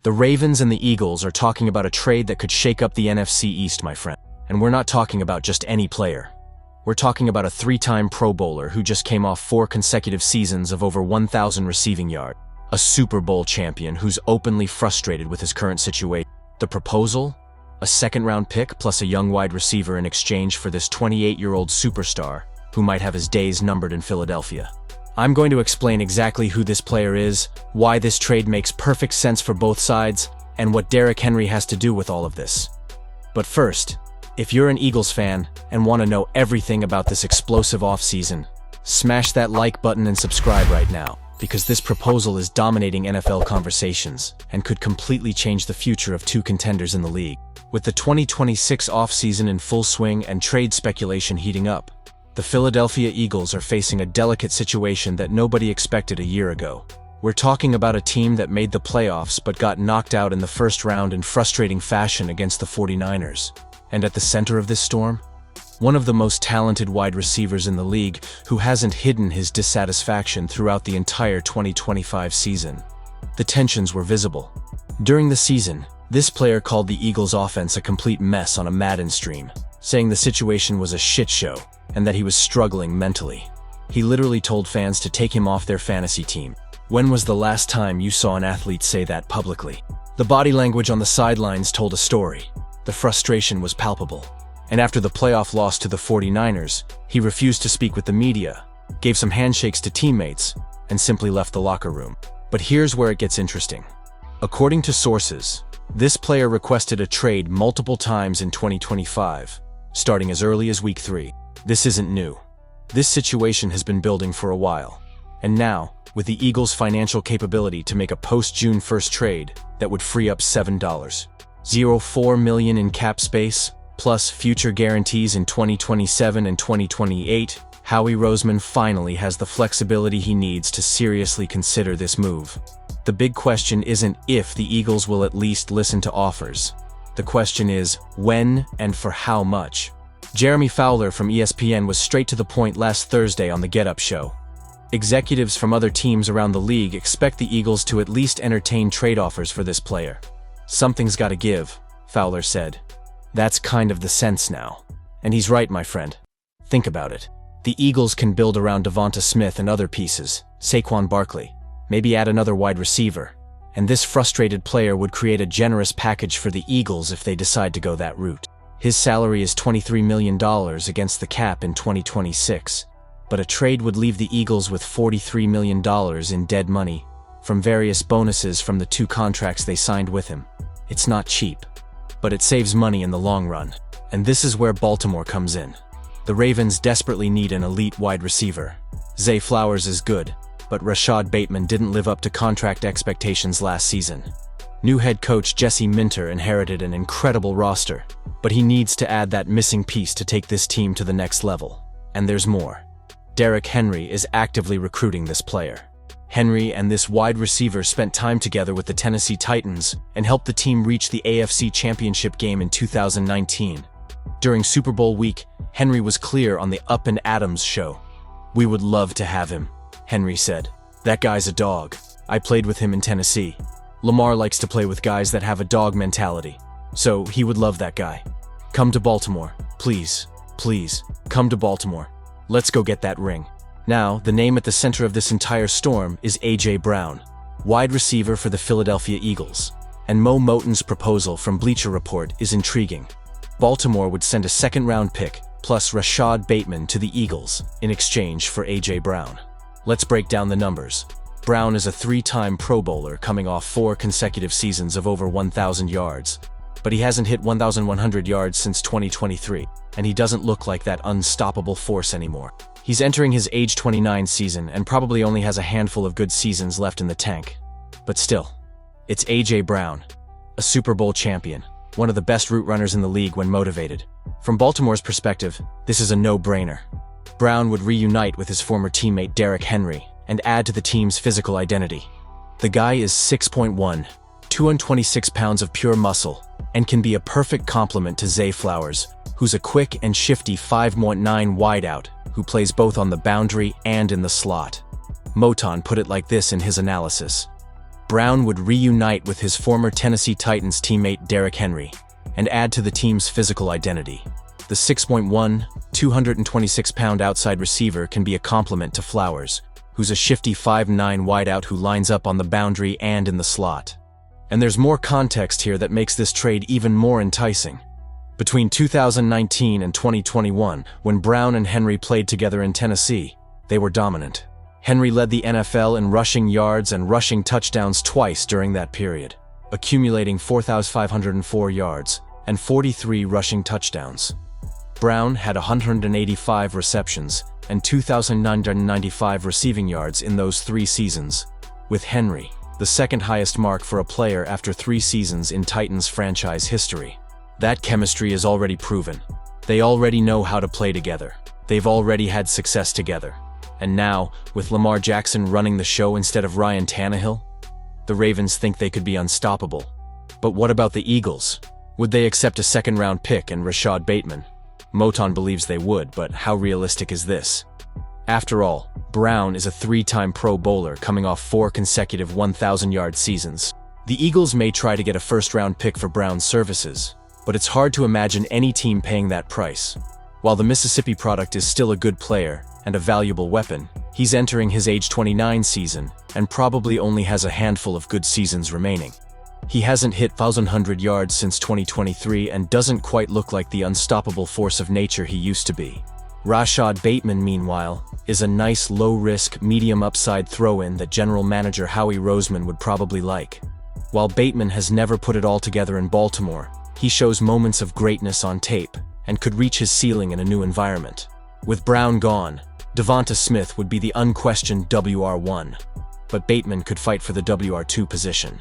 The Ravens and the Eagles are talking about a trade that could shake up the NFC East, my friend. And we're not talking about just any player. We're talking about a 3-time Pro Bowler who just came off 4 consecutive seasons of over 1,000 receiving yards. A Super Bowl champion who's openly frustrated with his current situation. The proposal? A second-round pick plus a young wide receiver in exchange for this 28-year-old superstar who might have his days numbered in Philadelphia. I'm going to explain exactly who this player is, why this trade makes perfect sense for both sides, and what Derrick Henry has to do with all of this. But first, if you're an Eagles fan and want to know everything about this explosive offseason, smash that like button and subscribe right now, because this proposal is dominating NFL conversations and could completely change the future of 2 contenders in the league. With the 2026 offseason in full swing and trade speculation heating up, the Philadelphia Eagles are facing a delicate situation that nobody expected a year ago. We're talking about a team that made the playoffs but got knocked out in the first round in frustrating fashion against the 49ers. And at the center of this storm, one of the most talented wide receivers in the league who hasn't hidden his dissatisfaction throughout the entire 2025 season. The tensions were visible. During the season, this player called the Eagles' offense a complete mess on a Madden stream, saying the situation was a shit show and that he was struggling mentally. He literally told fans to take him off their fantasy team. When was the last time you saw an athlete say that publicly? The body language on the sidelines told a story. The frustration was palpable. And after the playoff loss to the 49ers, he refused to speak with the media, gave some handshakes to teammates, and simply left the locker room. But here's where it gets interesting. According to sources, this player requested a trade multiple times in 2025, starting as early as Week 3. This isn't new. This situation has been building for a while. And now, with the Eagles' financial capability to make a post-June 1st trade that would free up $7.04 million in cap space, plus future guarantees in 2027 and 2028, Howie Roseman finally has the flexibility he needs to seriously consider this move. The big question isn't if the Eagles will at least listen to offers. The question is when and for how much. Jeremy Fowler from ESPN was straight to the point last Thursday on the Get Up show. Executives from other teams around the league expect the Eagles to at least entertain trade offers for this player. Something's gotta give, Fowler said. That's kind of the sense now. And he's right, my friend. Think about it. The Eagles can build around Devonta Smith and other pieces, Saquon Barkley, maybe add another wide receiver, and this frustrated player would create a generous package for the Eagles if they decide to go that route. His salary is $23 million against the cap in 2026, but a trade would leave the Eagles with $43 million in dead money from various bonuses from the 2 contracts they signed with him. It's not cheap, but it saves money in the long run. And this is where Baltimore comes in. The Ravens desperately need an elite wide receiver. Zay Flowers is good, but Rashad Bateman didn't live up to contract expectations last season. New head coach Jesse Minter inherited an incredible roster, but he needs to add that missing piece to take this team to the next level. And there's more. Derrick Henry is actively recruiting this player. Henry and this wide receiver spent time together with the Tennessee Titans and helped the team reach the AFC Championship game in 2019. During Super Bowl week, Henry was clear on the Up and Adams show. "We would love to have him," Henry said. "That guy's a dog. I played with him in Tennessee. Lamar likes to play with guys that have a dog mentality, so he would love that guy. Come to Baltimore. Please, please, come to Baltimore. Let's go get that ring." Now, the name at the center of this entire storm is A.J. Brown, wide receiver for the Philadelphia Eagles. And Mo Moton's proposal from Bleacher Report is intriguing. Baltimore would send a second-round pick plus Rashad Bateman to the Eagles in exchange for A.J. Brown. Let's break down the numbers. Brown is a 3-time Pro Bowler coming off 4 consecutive seasons of over 1,000 yards. But he hasn't hit 1,100 yards since 2023, and he doesn't look like that unstoppable force anymore. He's entering his age 29 season and probably only has a handful of good seasons left in the tank. But still, it's A.J. Brown, a Super Bowl champion, one of the best route runners in the league when motivated. From Baltimore's perspective, this is a no-brainer. Brown would reunite with his former teammate Derrick Henry and add to the team's physical identity. The guy is 6'1", 226 pounds of pure muscle, and can be a perfect complement to Zay Flowers, who's a quick and shifty 5'9" wideout who plays both on the boundary and in the slot. Moton put it like this in his analysis. Brown would reunite with his former Tennessee Titans teammate Derrick Henry and add to the team's physical identity. The 6'1", 226-pound outside receiver can be a complement to Flowers, who's a shifty 5'9" wideout who lines up on the boundary and in the slot. And there's more context here that makes this trade even more enticing. Between 2019 and 2021, when Brown and Henry played together in Tennessee, they were dominant. Henry led the NFL in rushing yards and rushing touchdowns twice during that period, accumulating 4,504 yards and 43 rushing touchdowns. Brown had 185 receptions and 2,995 receiving yards in those 3 seasons, with Henry, the second highest mark for a player after 3 seasons in Titans franchise history. That chemistry is already proven. They already know how to play together. They've already had success together. And now, with Lamar Jackson running the show instead of Ryan Tannehill, the Ravens think they could be unstoppable. But what about the Eagles? Would they accept a second-round pick and Rashad Bateman? Moton believes they would, but how realistic is this? After all, Brown is a 3-time Pro Bowler coming off 4 consecutive 1,000-yard seasons. The Eagles may try to get a first-round pick for Brown's services, but it's hard to imagine any team paying that price. While the Mississippi product is still a good player and a valuable weapon, he's entering his age 29 season and probably only has a handful of good seasons remaining. He hasn't hit 1,000 yards since 2023 and doesn't quite look like the unstoppable force of nature he used to be. Rashad Bateman, meanwhile, is a nice low-risk, medium-upside throw-in that General Manager Howie Roseman would probably like. While Bateman has never put it all together in Baltimore, he shows moments of greatness on tape and could reach his ceiling in a new environment. With Brown gone, Devonta Smith would be the unquestioned WR1, but Bateman could fight for the WR2 position.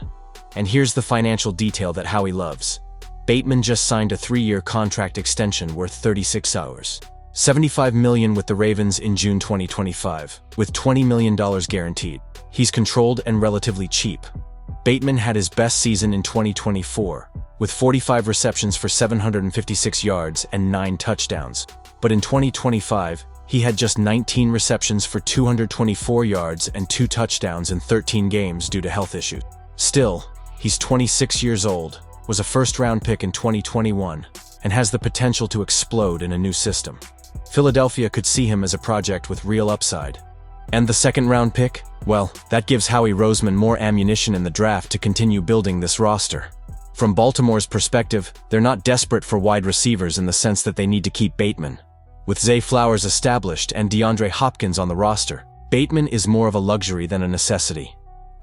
And here's the financial detail that Howie loves. Bateman just signed a 3-year contract extension worth $76 million with the Ravens in June 2025, with $20 million guaranteed. He's controlled and relatively cheap. Bateman had his best season in 2024, with 45 receptions for 756 yards and 9 touchdowns. But in 2025, he had just 19 receptions for 224 yards and 2 touchdowns in 13 games due to health issues. Still, he's 26 years old, was a first-round pick in 2021, and has the potential to explode in a new system. Philadelphia could see him as a project with real upside. And the second-round pick? Well, that gives Howie Roseman more ammunition in the draft to continue building this roster. From Baltimore's perspective, they're not desperate for wide receivers in the sense that they need to keep Bateman. With Zay Flowers established and DeAndre Hopkins on the roster, Bateman is more of a luxury than a necessity.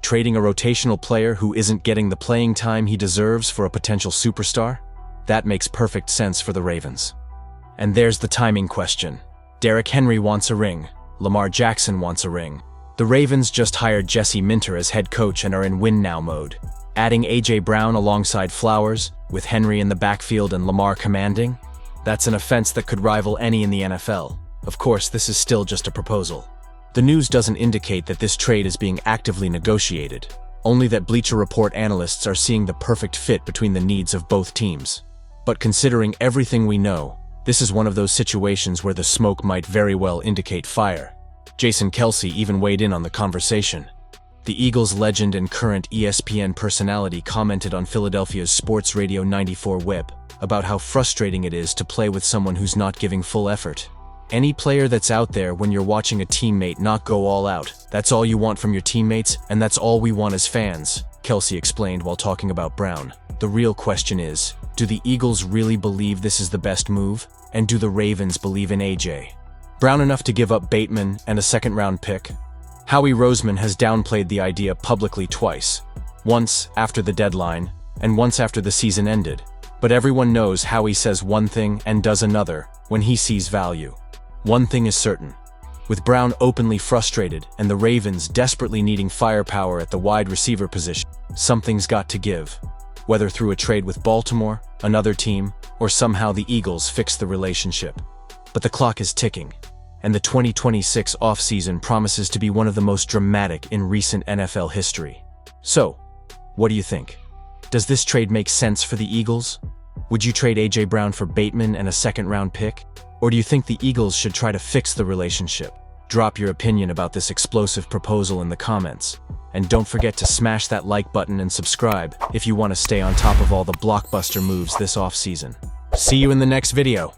Trading a rotational player who isn't getting the playing time he deserves for a potential superstar? That makes perfect sense for the Ravens. And there's the timing question. Derrick Henry wants a ring. Lamar Jackson wants a ring. The Ravens just hired Jesse Minter as head coach and are in win-now mode. Adding A.J. Brown alongside Flowers, with Henry in the backfield and Lamar commanding? That's an offense that could rival any in the NFL. Of course, this is still just a proposal. The news doesn't indicate that this trade is being actively negotiated, only that Bleacher Report analysts are seeing the perfect fit between the needs of both teams. But considering everything we know, this is one of those situations where the smoke might very well indicate fire. Jason Kelce even weighed in on the conversation. The Eagles legend and current ESPN personality commented on Philadelphia's Sports Radio 94 whip about how frustrating it is to play with someone who's not giving full effort. Any player that's out there when you're watching a teammate not go all out, that's all you want from your teammates, and that's all we want as fans, Kelce explained while talking about Brown. The real question is, do the Eagles really believe this is the best move? And do the Ravens believe in AJ Brown enough to give up Bateman and a second-round pick? Howie Roseman has downplayed the idea publicly twice, once after the deadline and once after the season ended. But everyone knows Howie says one thing and does another when he sees value. One thing is certain. With Brown openly frustrated and the Ravens desperately needing firepower at the wide receiver position, something's got to give. Whether through a trade with Baltimore, another team, or somehow the Eagles fix the relationship. But the clock is ticking, and the 2026 offseason promises to be one of the most dramatic in recent NFL history. So, what do you think? Does this trade make sense for the Eagles? Would you trade A.J. Brown for Bateman and a second-round pick? Or do you think the Eagles should try to fix the relationship? Drop your opinion about this explosive proposal in the comments. And don't forget to smash that like button and subscribe if you want to stay on top of all the blockbuster moves this offseason. See you in the next video.